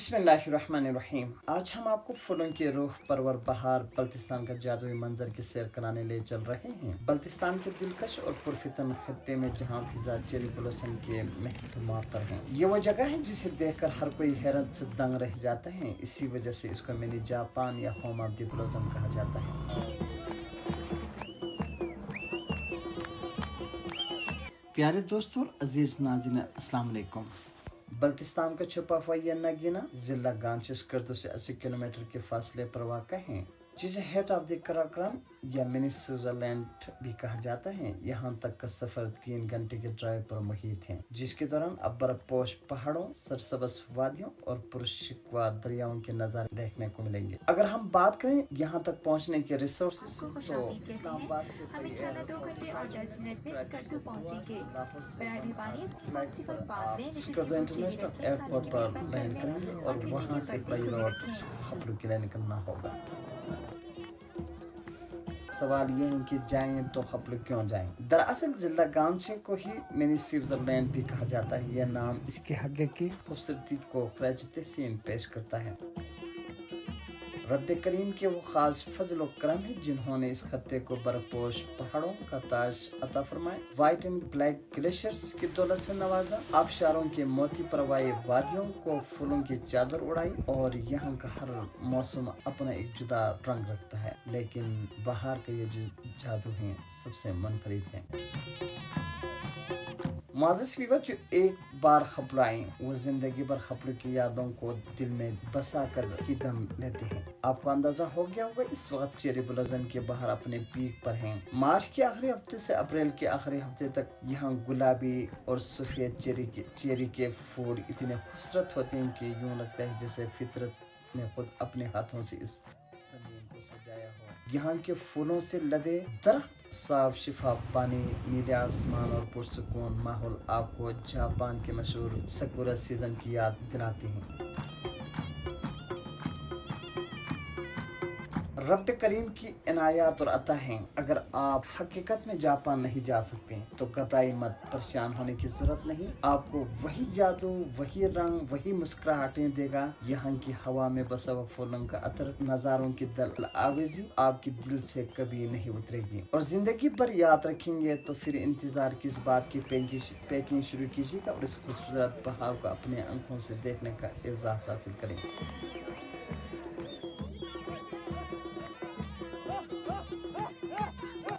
बिस्मिल्लाहिर्रहमानिर्रहीम। आज हम आपको फूलों के रूह परवर बहार बल्तिस्तान का जादुई मंजर की सैर कराने ले चल रहे हैं। बल्तिस्तान के दिलकश और पुरफितन खत्ते में जहाँ फिजा चेरी ब्लॉसम के महक से मुअत्तर है। ये वो जगह है जिसे देखकर हर कोई हैरत से दंग रह जाता है। इसी वजह से इसको मिनी जापान या होम ऑफ द ब्लॉसम कहा जाता है। प्यारे दोस्तों और अजीज नाज़रीन, अस्सलाम वालेकुम। बल्तिस्तान का छुपा हुआ यह नगीना जिला गांची स्कर्दो से 80 किलोमीटर के फासले पर वाक़ है, जिसे हेड ऑफ द कराक्रम या मिनी स्विट्जरलैंड भी कहा जाता है। यहाँ तक का सफर 3 घंटे के ड्राइव पर मुहित है, जिसके दौरान अब बर्फपोश पहाड़ों, सरसब्ज वादियों और पुरशिकवा दरियाओं के नज़ारे देखने को मिलेंगे। अगर हम बात करें यहाँ तक पहुँचने के रिसोर्सेज तो इस्लामाबाद से स्कर्दो इंटरनेशनल एयरपोर्ट पर लैंड करेंगे और वहाँ से बाई रोड खपलू के लिए निकलना होगा। सवाल ये है कि जाएं तो खपलू क्यों जाएं? दरअसल जिला गांचे को ही मिनी स्विट्जरलैंड भी कहा जाता है। यह नाम इसके हकीकी खूबसूरती को खराज तहसीन पेश करता है। रब करीम के वो खास फजल और करम है जिन्होंने इस खत्ते को बर्फपोश पहाड़ों का ताज अता फरमाए, व्हाइट एंड ब्लैक ग्लेशियर्स की दौलत से नवाजा, आबशारों के मोती परवाए वादियों को फूलों की चादर उड़ाई और यहाँ का हर मौसम अपना एक जुदा रंग रखता है। लेकिन बाहर का ये जो जादू है सबसे मुनफरिद है। मुअज़्ज़िज़ व्यूअर, जो एक बार खपलू आए वो जिंदगी भर खपलू की यादों को दिल में बसा कर की दम लेते हैं। आपको अंदाजा हो गया होगा इस वक्त चेरी ब्लॉसम के बाहर अपने पीक पर हैं। मार्च के आखिरी हफ्ते से अप्रैल के आखिरी हफ्ते तक यहाँ गुलाबी और सफ़ेद चेरी के फूल इतने खूबसूरत होते हैं कि यूँ लगता है जैसे फितरत ने खुद अपने हाथों से इस ज़मीन को सजाया हो। यहाँ के फूलों से लदे दरख्त, साफ शिफाफ पानी, नीले आसमान और पुरसुकून माहौल आपको जापान के मशहूर सकुरा सीजन की याद दिलाते हैं। रब करीम की इनायत और अता हैं। अगर आप हकीकत में जापान नहीं जा सकते तो घबराई मत, परेशान होने की जरूरत नहीं। आपको वही जादू, वही रंग, वही मुस्कुराहटें देगा। यहाँ की हवा में बसा हुआ फूलों का अतर, नज़ारों की दिल आवेजी आपकी दिल से कभी नहीं उतरेगी और जिंदगी भर याद रखेंगे। तो फिर इंतजार किस बात की पैकिंग शुरू कीजिएगा और इस खूबसूरत बहार को अपने आंखों से देखने का एहसास हासिल करें।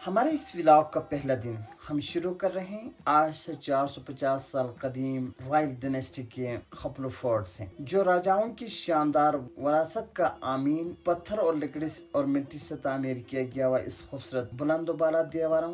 हमारे इस व्लॉग का पहला दिन हम शुरू कर रहे हैं आज से 450 साल कदीम रॉयल डायनेस्टी के खपलू फोर्ट से, जो राजाओं की शानदार विरासत का आमीन पत्थर और लकड़ी और मिट्टी से तामीर किया गया हुआ इस खूबसूरत बुलंद बाला दीवारों,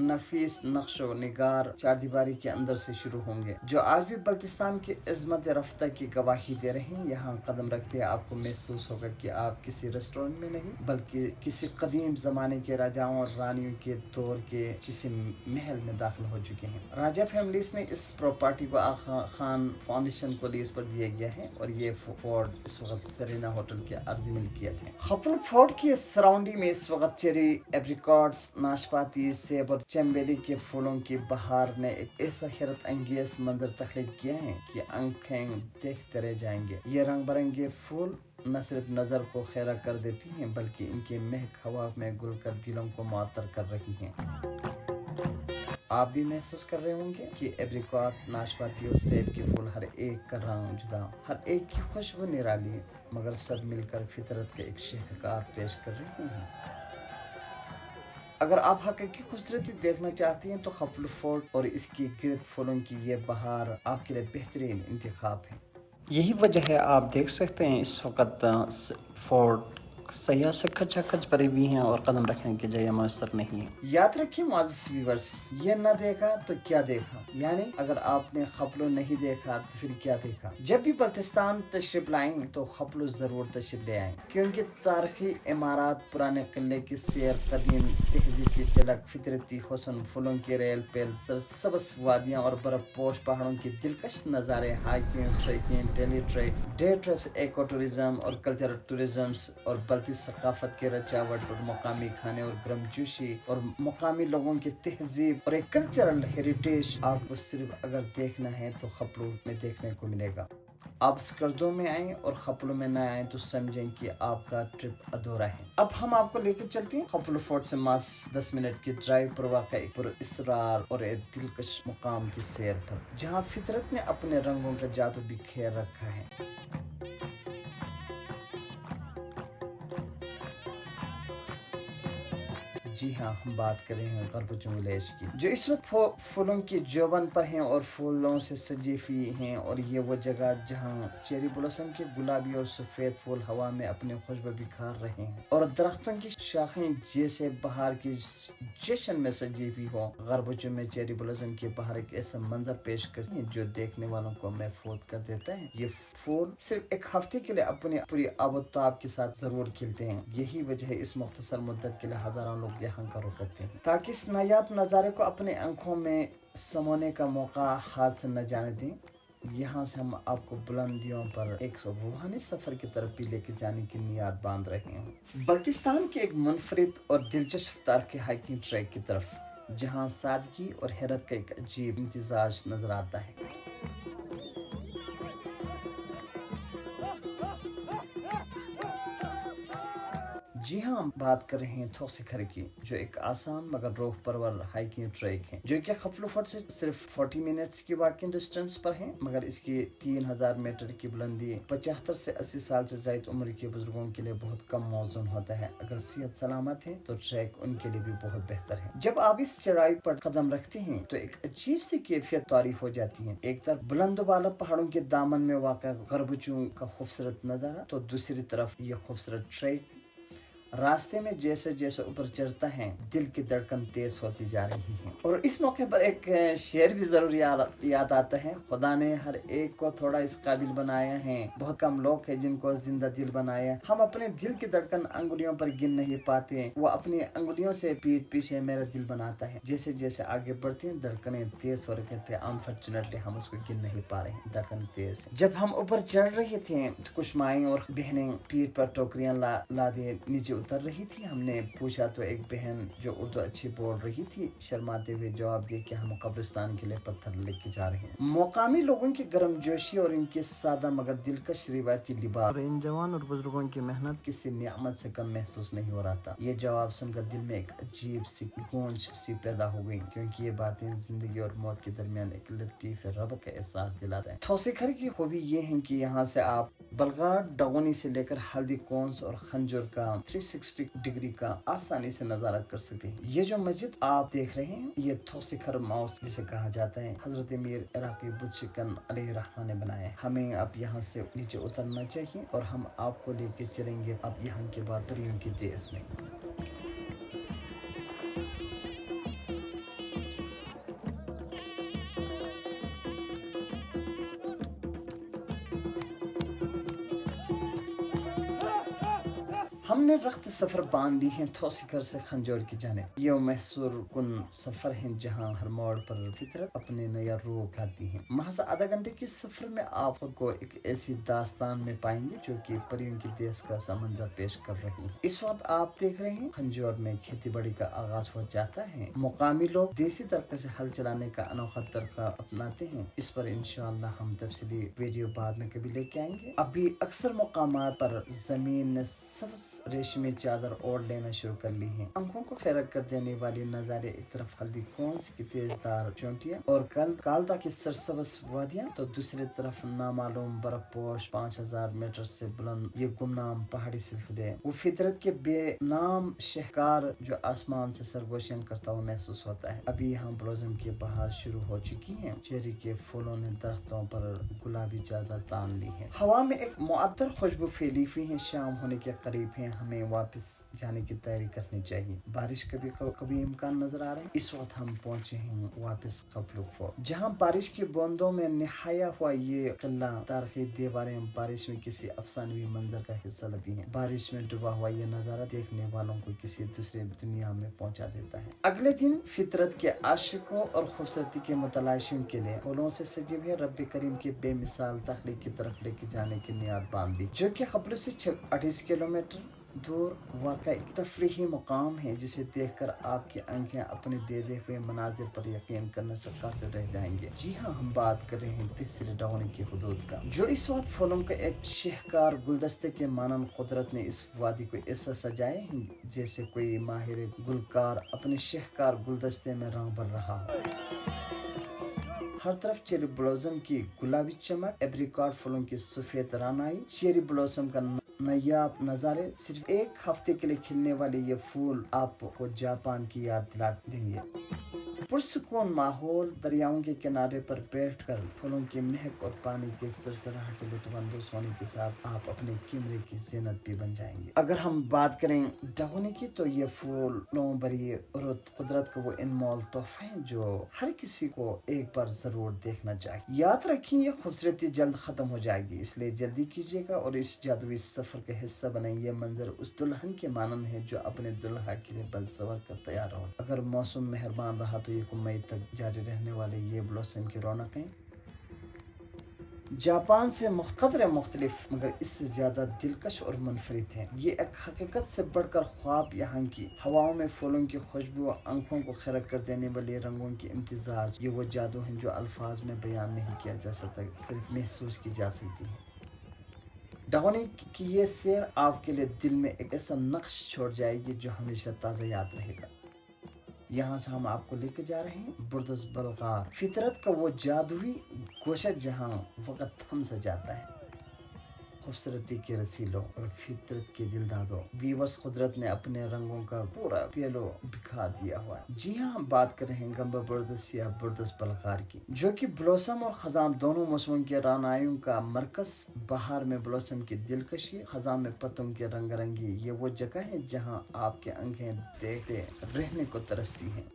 नफीस नक्शो निगार चारदीवारी के अंदर से शुरू होंगे, जो आज भी बल्तिस्तान की इज़्ज़त रफ्ता की गवाही दे रहे हैं। यहाँ कदम रखते आपको महसूस होगा कि आप किसी रेस्टोरेंट में नहीं बल्कि किसी कदीम जमाने के राजाओं और रानियों के दौर के किसी महल में दाखिल हो चुके हैं। राजा फैमिलीज ने इस प्रॉपर्टी को आगा खान फाउंडेशन को लीज पर दिया गया है और ये फोर्ट इस वक्त सेरेना होटल के अर्जी मिल्कियत है। खपलू फोर्ट की सराउंडिंग में इस वक्त चेरी, एप्रिकॉट्स, नाशपाती, सेब और चमेली के फूलों की बहार ने एक ऐसा हैरत अंगेज मंजर तख्लीक किया है कि आंखें देखते रह जाएंगे। ये रंग बिरंगे फूल न सिर्फ नज़र को खैरा कर देती हैं बल्कि इनकी महक हवा में घुल कर दिलों को मुअत्तर कर रही हैं। आप भी महसूस कर रहे होंगे कि एप्रिकॉट, नाशपाती और सेब के फूल हर एक का रंग जुदा, हर एक की खुशबू निराली है, मगर सब मिलकर फितरत के एक शाहकार पेश कर रहे हैं। अगर आप हकीकी खूबसूरती देखना चाहती हैं तो खपलू फोर्ट और इसकी गिरद फूलों की ये बहार आपके लिए बेहतरीन इंतखाब है। यही वजह है आप देख सकते हैं इस वक्त फोर्ट सैयाह से खचाखच भरे भी हैं और कदम रखने की जगह मैसर नहीं है। याद रखिए मुअज़्ज़िज़ व्यूअर्स, ये न देखा तो क्या देखा, यानी अगर आपने खपलू नहीं देखा तो फिर क्या देखा। जब भी बल्तिस्तान तशरीफ लाएं तो खपलू जरूर तशरीफ ले आएं, क्योंकि तारीखी इमारत, पुराने किले की सैर, कदीम तहजीब की झलक, फितरती हुस्न, फूलों की रेल पेल, सबस वादियाँ और बर्फपोश पहाड़ों के दिलकश नज़ारे, hiking, trekking, daily tracks, day trips, eco tourism और कल्चरल टूरिज्म और बल्ती सकाफत के रचावट और मकामी खाने और गर्मजोशी और मकामी लोगों की तहजीब और एक कल्चरल हेरिटेज आपको सिर्फ अगर देखना है तो खपलू में देखने को मिलेगा। आप स्कर्दों में आए और खपलों में न आए तो समझें कि आपका ट्रिप अधूरा है। अब हम आपको लेकर चलते हैं खपलो फोर्ट से मास 10 मिनट की ड्राइव पर वाक़ पर इसरार और एक दिलकश मुकाम की सैर पर, जहाँ फितरत ने अपने रंगों का जादू बिखेर रखा है। जी हाँ, हम बात कर रहे हैं गरबुजुम विलेज की, जो इस वक्त फूलों की जोबन पर हैं और फूलों से सजी हुई हैं। और ये वो जगह जहाँ चेरी ब्लॉसम के गुलाबी और सफ़ेद फूल हवा में अपने खुशबू बिखार रहे हैं और दरख्तों की शाखें जैसे बहार की जश्न में सजी हुई हो। गरबुजुम में चेरी ब्लॉसम की बहार एक ऐसा मंजर पेश करती है जो देखने वालों को महफूज कर देता है। ये फूल सिर्फ एक हफ्ते के लिए अपनी पूरी आबोताब के साथ जरूर खिलते हैं। यही वजह है इस मुख्तसर मुद्दत के लिए हजारों लोग यहाँ का रुख करते हैं, ताकि इस नायाब नज़ारे को अपने आंखों में समोने का मौका हाथ से न जाने दें। यहाँ से हम आपको बुलंदियों पर एक रूहानी सफर की तरफ भी लेके जाने की नियत बांध रहे हैं, बल्तिस्तान के एक मुनफरिद और दिलचस्प तार के हाइकिंग ट्रैक की तरफ, जहाँ सादगी और हैरत का एक अजीब इम्तिजाज नजर आता है। जी हाँ, हम बात कर रहे हैं थोसिखर की, जो एक आसान मगर रूह परवर हाइकिंग ट्रैक है, जो कि खपलो फोर्ट से सिर्फ 40 मिनट्स की वॉकिंग डिस्टेंस पर है। मगर इसकी 3000 मीटर की बुलंदी 75 से 80 साल से ज्यादा उम्र के बुजुर्गों के लिए बहुत कम मौजूद होता है। अगर सेहत सलामत है तो ट्रैक उनके लिए भी बहुत बेहतर है। जब आप इस चढ़ाई पर कदम रखते हैं तो एक अजीब सी कैफियत तारीफ हो जाती है। एक तरफ बुलंद वाला पहाड़ों के दामन में वाक़ा गरबुजुम का खूबसूरत नजारा, तो दूसरी तरफ ये खूबसूरत ट्रैक। रास्ते में जैसे जैसे ऊपर चढ़ता है दिल की धड़कन तेज होती जा रही है। और इस मौके पर एक शेर भी जरूर याद आता है, खुदा ने हर एक को थोड़ा इस काबिल बनाया है, बहुत कम लोग हैं जिनको जिंदा दिल बनाया। हम अपने दिल की धड़कन अंगुलियों पर गिन नहीं पाते, वो अपनी अंगुलियों से पीठ पीछे मेरा दिल बनाता है। जैसे जैसे आगे बढ़ते हैं धड़कनें तेज हो रहे थे, अनफॉर्चुनेटली हम उसको गिन नहीं पा रहे हैं, धड़कन तेज। जब हम ऊपर चढ़ रहे थे तो कुछ माएँ और बहनें पीठ पर टोकरियां ला दे नीचे उतर रही थी। हमने पूछा तो एक बहन जो उर्दू अच्छी बोल रही थी शर्माते हुए जवाब दिया कि हम कब्रिस्तान के लिए पत्थर लेके जा रहे हैं। मौकामी लोगों की गर्मजोशी और इनके सादा मगर दिलकश रिवायती लिबास और इन जवान और बुजुर्गों की मेहनत किसी नियामत से कम महसूस नहीं हो रहा था। ये जवाब सुनकर दिल में एक अजीब सी गूंज सी पैदा हो गई, क्योंकि ये बातें जिंदगी और मौत के दरमियान एक लतीफ रब का एहसास दिलाता है। थोसिखर की खूबी ये है कि यहाँ से आप बलगार डगोनी से लेकर हल्दी कोन्स और खंजूर का 360 डिग्री का आसानी से नजारा कर सकते हैं। ये जो मस्जिद आप देख रहे हैं ये थोसिखर मॉस्क जिसे कहा जाता है, हजरत मीर इराकी बुद्शिकन अलैहिर्रहमान ने बनाया है। हमें अब यहाँ से नीचे उतरना चाहिए और हम आपको लेके चलेंगे अब यहाँ के बाद परियों के देश में। हमने रख्त सफर बांध दी है थोसिखर से खंजोर की जानिब। ये महसूर कुन सफर है जहाँ हर मोड़ पर फितरत अपने नया रूह खाती है। महज आधा घंटे के सफर में आप खुद को एक ऐसी दास्तान में पाएंगे जो कि परियों के देश का समंदर पेश कर रही है। इस वक्त आप देख रहे हैं खंजोर में खेती बाड़ी का आगाज हो जाता है। मुकामी लोग देसी तरीके से हल चलाने का अनोखा तरीका अपनाते हैं। इस पर इंशाअल्लाह हम तफसीली वीडियो बाद में कभी लेके आएंगे। अभी अक्सर मुकामात पर जमीन ने सबसे रेशमी चादर ओढ़ लेना शुरू कर ली है। आंखों को खैरत कर देने वाली नजारे, एक तरफ हल्दी कोन्स की तेजदार चोटियां और कालदा की सरसब्ज वादियां, तो दूसरी तरफ नामालूम बर्फपोश 5000 मीटर से बुलंद ये गुमनाम पहाड़ी सिलसिले, वो फितरत के बेनाम शहकार जो आसमान से सरगोशियां करता हुआ महसूस होता है। अभी यहाँ ब्लॉसम की बहार शुरू हो चुकी है। चेरी के फूलों ने दरख्तों पर गुलाबी चादर तान ली है। हवा में एक मुअत्तर खुशबू फैली हुई है। शाम होने के करीब है, हमें वापस जाने की तैयारी करनी चाहिए। बारिश कभी इम्कान नजर आ रहा है। इस वक्त हम पहुंचे हैं वापस खपलो फोर्ट, जहां बारिश की बूंदों में निहाया हुआ ये किला तारीखी दीवारें बारिश में किसी अफसानवी मंजर का हिस्सा लगती हैं। बारिश में डूबा हुआ ये नजारा देखने वालों को किसी दूसरे दुनिया में पहुंचा देता है। अगले दिन फितरत के आशिकों और खूबसूरती के मुतलाशियों के लिए फूलों से सजे हुए रब्बे करीम की बेमिसाल तख्लीक की तरफ लेके जाने की नियत बांध दी, जो कि खपलो से 28 किलोमीटर दूर वाकई तफरीही मुकाम है जिसे देखकर आपकी आंखें अपने दे हुए मनाजिर पर यकीन करने से कासिर रह जाएंगे। जी हाँ, हम बात कर रहे हैं तहसील डाउनी की हुदूद का, जो इस वक्त फूलों के एक शहकार गुलदस्ते के मानन कुदरत ने इस वादी को ऐसा सजाए हैं जैसे कोई माहिर गुलकार अपने शहकार गुलदस्ते में रंग भर रहा हो। हर तरफ चेरी ब्लॉसम की गुलाबी चमक, एप्रिकॉट फूलों की सफेद रानाई, चेरी ब्लॉसम का नायाब नजारे। सिर्फ एक हफ्ते के लिए खिलने वाले ये फूल आपको जापान की याद दिला देंगे। पुरसुकून माहौल, दरियाओं के किनारे पर बैठकर फूलों की महक और पानी के सरसराहट से लुत्फानंदोज होने के साथ आप अपने कैमरे की ज़ीनत भी बन जाएंगे। अगर हम बात करें डाउनी की, तो ये फूलों भरी रुत कुदरत का वो अनमोल तोहफा है जो हर किसी को एक बार जरूर देखना चाहिए। याद रखिए, ये खूबसूरती जल्द खत्म हो जाएगी, इसलिए जल्दी कीजिएगा और इस जादुई सफर का हिस्सा बने। ये मंजर उस दुल्हन के मानन है जो अपने दुल्हा के लिए बंसवर कर तैयार हो। अगर मौसम मेहरबान रहा तो मई तक जारी रहने वाले ये ब्लॉसम की रौनकें जापान से कदरे मुख्तलिफ मगर इससे ज्यादा दिलकश और मुनफरिद हैं। ये एक हकीकत से बढ़कर ख्वाब। यहाँ की हवाओं में फूलों की खुशबू, आंखों को खिरक कर देने वाले रंगों की इम्तिजाज, ये वो जादू है जो अल्फाज में बयान नहीं किया जा सकता, सिर्फ महसूस की जा सकती है। डाउनी की ये सैर आपके लिए दिल में एक ऐसा नक्श छोड़ जाएगी जो हमेशा ताज़ा याद रहेगा। यहाँ से हम आपको लेकर जा रहे हैं बुर्दस बलगार, फितरत का वो जादुई गोशा जहाँ वक्त थम सा जाता है। खूबसूरती के रसीलों और फितरत के दिलदादों, वीवस कुदरत ने अपने रंगों का पूरा पेलो बिखा दिया हुआ है। जी हाँ, हम बात कर रहे हैं गंबा बुर्दस या बुर्दस बलगार की, जो कि ब्लॉसम और खजान दोनों मौसमों के रानाइयों का मरकज। बहार में ब्लॉसम की दिलकशी, खजान में पत्तों के रंगरंगी, ये वो जगह है जहाँ आपके आंखें देखते रहने को तरसती हैं।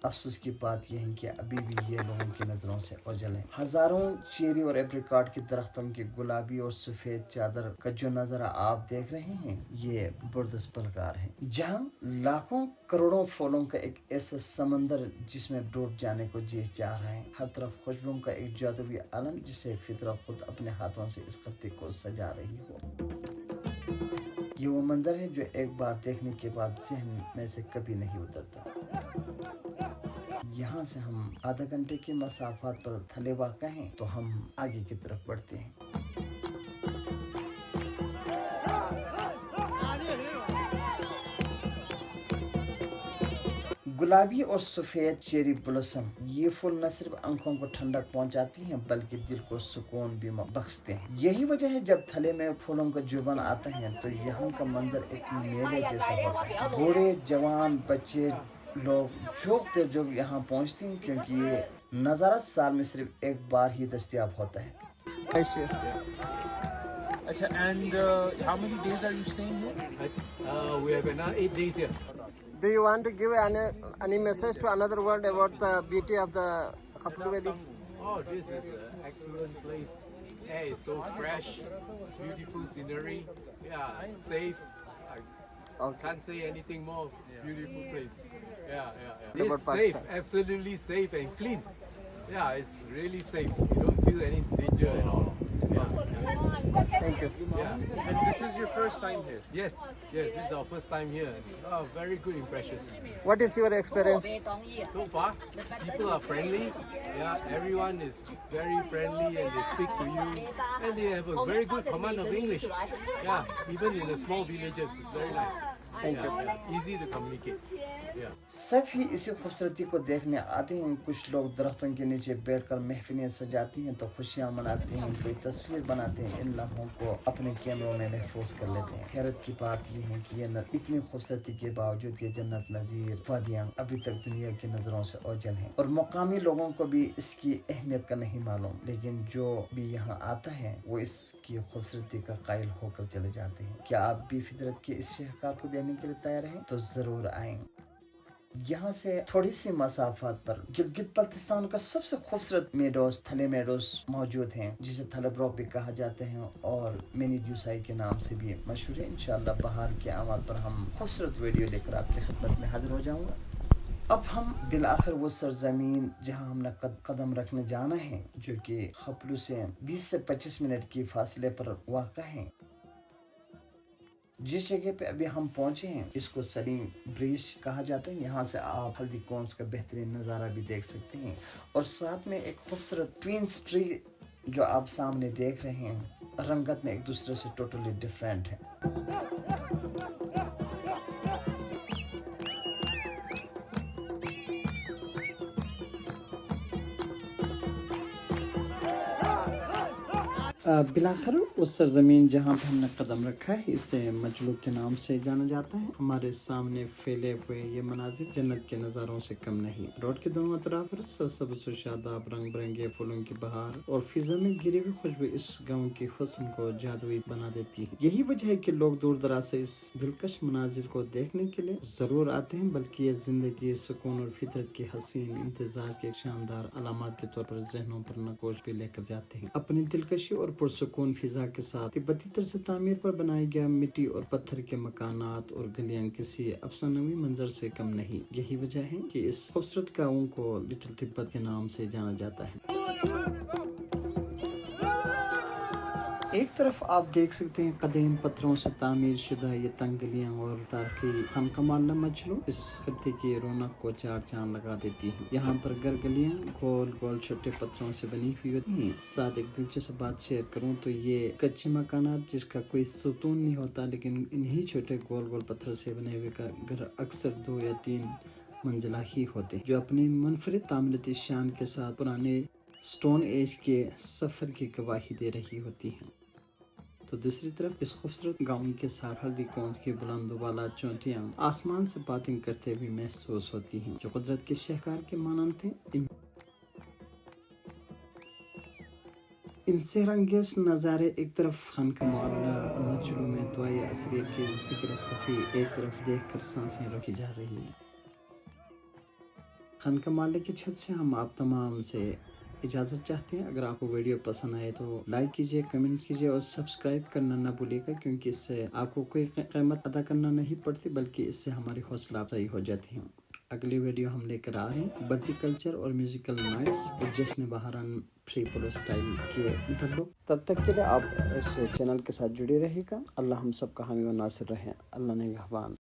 अफसोस की बात यह है कि अभी भी ये लोगों की नज़रों से ओझल है। हजारों चेरी और एप्रिकॉट के दरख्तों की गुलाबी और सफेद चादर का जो नज़ारा आप देख रहे हैं, ये बुर्दस बलगार है, जहाँ लाखों करोड़ों फूलों का एक ऐसा समंदर जिसमें डूब जाने को जी जा रहे हैं। हर तरफ खुशबुओं का एक जादुई आलम जिसे फितरत खुद अपने हाथों से इस खत्ते को सजा रही हो। ये वो मंजर है जो एक बार देखने के बाद जहन में से कभी नहीं उतरता। यहाँ से हम आधा घंटे के मसाफात पर थले वाक़ा हैं, तो हम आगे की तरफ बढ़ते हैं। गुलाबी और सफेद चेरी ब्लॉसम, ये फूल न सिर्फ आंखों को ठंडक पहुंचाती हैं बल्कि दिल को सुकून भी बख्शते हैं। यही वजह है जब थले में फूलों का जुबान आता है तो यहाँ का मंजर एक मेले जैसा होता है। बूढ़े, जवान, बच्चे लोग जो यहाँ पहुँचते हैं, क्योंकि ये नज़ारा साल में सिर्फ एक बार ही दस्तयाब होता है। अच्छा, and how many days are you staying here? We have 8 days here. Do you want to give any message to another world about the beauty of the Khaplu Valley? Oh, this is an excellent place. Yeah, it's so fresh, beautiful scenery. Yeah, safe. I can't say anything more. Beautiful place. Yeah. It's safe, absolutely safe and clean. Yeah, it's really safe. You don't feel any danger at all. Thank you. Yeah. And this is your first time here? Yes, this is our first time here. Oh, very good impression. What is your experience? So far, people are friendly. Yeah, everyone is very friendly and they speak to you. And they have a very good command of English. Yeah, even in the small villages, it's very nice. Thank you. Yeah, easy to communicate. Yeah. सभी इसी खूबसूरती को देखने आते हैं। कुछ लोग दरख्तों के नीचे बैठकर महफिलें सजाती हैं तो खुशियाँ मनाते हैं, कोई तस्वीर बनाते हैं, इन लम्हों को अपने कैमरों में महफूज कर लेते हैं। हैरत की बात यह है कि ये इतनी खूबसूरती के बावजूद ये जन्नत नज़ीर वादियाँ अभी तक दुनिया की नज़रों से ओझल हैं और मुकामी लोगों को भी इसकी अहमियत का नहीं मालूम। लेकिन जो भी यहाँ आता है वो इसकी खूबसूरती का कायल होकर चले जाते हैं। क्या आप भी फितरत के इस शहकार को देने के लिए तैयार हैं? तो जरूर आएं। यहाँ से थोड़ी सी मसाफत पर गिलगित बल्तिस्तान का सबसे खूबसूरत मेडोस, थले मेडोस मौजूद हैं, जिसे थलब्रोक भी कहा जाते हैं और मिनी द्यूसाई के नाम से भी मशहूर है। इंशाअल्लाह बहार के आमाल पर हम खूबसूरत वीडियो लेकर आपकी खिदमत में हाजिर हो जाऊंगा। अब हम बिलाखिर वो सरजमीन जहाँ हमने कदम रखने जाना है, जो कि खपलू से 20 से 25 मिनट की फासले पर वाक़ा है। जिस जगह पे अभी हम पहुंचे हैं इसको सलीम ब्रिज कहा जाता है। यहाँ से आप हल्दी कॉन्स का बेहतरीन नज़ारा भी देख सकते हैं और साथ में एक खूबसूरत ट्विंस ट्री जो आप सामने देख रहे हैं रंगत में एक दूसरे से टोटली डिफरेंट है। बिलाखर उस सरजमीन जहाँ पर हमने कदम रखा है इसे मजलू के नाम से जाना जाता है। हमारे सामने फैले हुए ये मनाजिर जन्नत के नज़ारों से कम नहीं। रोड के दोनों तरफ सरसब्ज़ शादाब रंग बिरंगे फूलों की बहार और फिजा में गिरी हुई खुशबू इस गाँव की हुस्न को जादुई बना देती है। यही वजह है कि लोग दूर दराज से इस दिलकश मनाजिर को देखने के लिए जरूर आते हैं, बल्कि ये जिंदगी सुकून और फितरत की हसीन इंतजार के शानदार अलामत के तौर पर जहनों पर नकोश भी लेकर जाते हैं। अपनी दिलकशी और पुरसुकून फिजा के साथ तिब्बती तर्ज तामीर पर बनाए गया मिट्टी और पत्थर के मकानात और गलियां किसी अफसानवी मंजर से कम नहीं। यही वजह है कि इस खूबसूरत गाँव को लिटिल तिब्बत के नाम से जाना जाता है। एक तरफ आप देख सकते हैं कदीम पत्थरों से तामीर शुदा ये तंग गलियां और तारीखी खानका मजलू इस खत्ते की रौनक को चार चांद लगा देती हैं। यहाँ पर गलियां गोल गोल छोटे पत्थरों से बनी हुई होती हैं। साथ एक दिलचस्प बात शेयर करूं तो ये कच्चे मकानात जिसका कोई सुतून नहीं होता, लेकिन इन्हीं छोटे गोल गोल पत्थर से बने हुए का घर अक्सर 2 या 3 मंजिला ही होते, जो अपनी मुनफरिद तामीराती शान के साथ पुराने स्टोन एज के सफर की गवाही दे रही होती हैं। तो दूसरी तरफ इस खूबसूरत गाँव के साथ हल्दी कौंस की बुलंद वाला चोटियाँ आसमान से बातें करते हुए महसूस होती हैं, जो कुदरत के शहकार के मानंद थे। इनसे रंगेज नज़ारे एक तरफ खान का मोहल्ला मजलू में दुआए असरिया के जिक्र खफी एक तरफ देखकर सांसें रोकी जा रही हैं। खान का मोहल्ले की छत से हम आप तमाम से इजाज़त चाहते हैं। अगर आपको वीडियो पसंद आए तो लाइक कीजिए, कमेंट कीजिए और सब्सक्राइब करना ना भूलिएगा, क्योंकि इससे आपको कोई कीमत अदा करना नहीं पड़ती, बल्कि इससे हमारी हौसला अफजाई हो जाती है। अगली वीडियो हम लेकर आ रहे हैं बद्दी कल्चर और म्यूजिकल नाइट्स और जश्न बहारान फ्री पोलो स्टाइल के तल्लुक। तब तक के लिए आप इस चैनल के साथ जुड़े रहिएगा। अल्लाह हम सब का हामी व नासिर रहे। अल्लाह निगहबान।